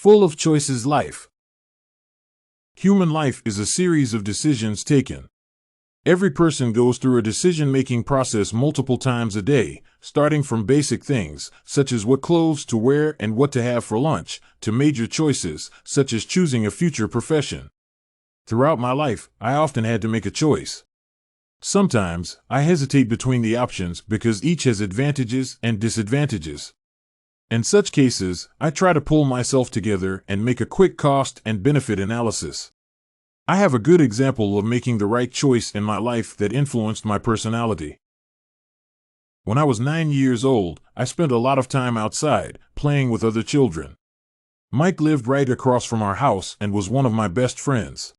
Full of choices life. Human life is a series of decisions taken. Every person goes through a decision-making process multiple times a day, starting from basic things, such as what clothes to wear and what to have for lunch, to major choices, such as choosing a future profession. Throughout my life, I often had to make a choice. Sometimes, I hesitate between the options because each has advantages and disadvantages. In such cases, I try to pull myself together and make a quick cost and benefit analysis. I have a good example of making the right choice in my life that influenced my personality. When I was 9 years old, I spent a lot of time outside, playing with other children. Mike lived right across from our house and was one of my best friends.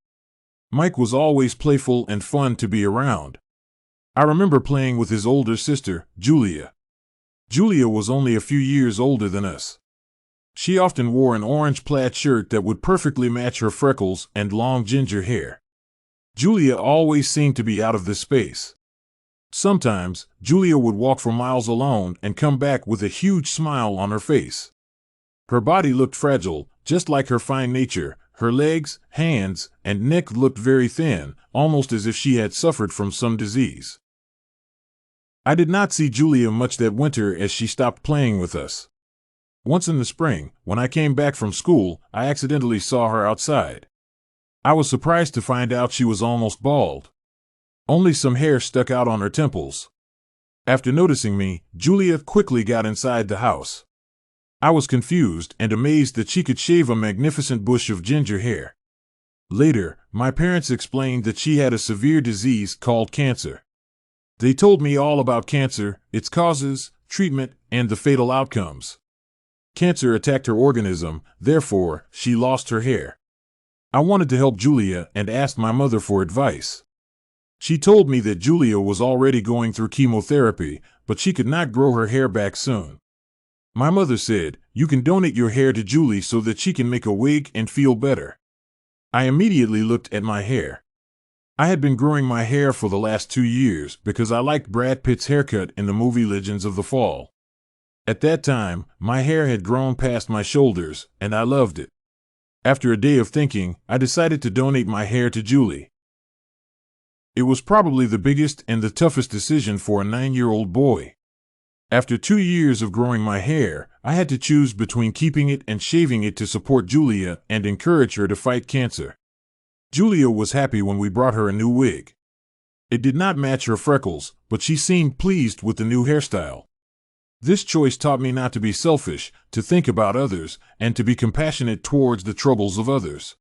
Mike was always playful and fun to be around. I remember playing with his older sister, Julia. Julia was only a few years older than us. She often wore an orange plaid shirt that would perfectly match her freckles and long ginger hair. Julia always seemed to be out of this space. Sometimes, Julia would walk for miles alone and come back with a huge smile on her face. Her body looked fragile, just like her fine nature. Her legs, hands, and neck looked very thin, almost as if she had suffered from some disease. I did not see Julia much that winter as she stopped playing with us. Once in the spring, when I came back from school, I accidentally saw her outside. I was surprised to find out she was almost bald. Only some hair stuck out on her temples. After noticing me, Julia quickly got inside the house. I was confused and amazed that she could shave a magnificent bush of ginger hair. Later, my parents explained that she had a severe disease called cancer. They told me all about cancer, its causes, treatment, and the fatal outcomes. Cancer attacked her organism, therefore, she lost her hair. I wanted to help Julia and asked my mother for advice. She told me that Julia was already going through chemotherapy, but she could not grow her hair back soon. My mother said, "You can donate your hair to Julie so that she can make a wig and feel better." I immediately looked at my hair. I had been growing my hair for the last 2 years because I liked Brad Pitt's haircut in the movie Legends of the Fall. At that time, my hair had grown past my shoulders, and I loved it. After a day of thinking, I decided to donate my hair to Julie. It was probably the biggest and the toughest decision for a 9-year-old boy. After 2 years of growing my hair, I had to choose between keeping it and shaving it to support Julia and encourage her to fight cancer. Julia was happy when we brought her a new wig. It did not match her freckles, but she seemed pleased with the new hairstyle. This choice taught me not to be selfish, to think about others, and to be compassionate towards the troubles of others.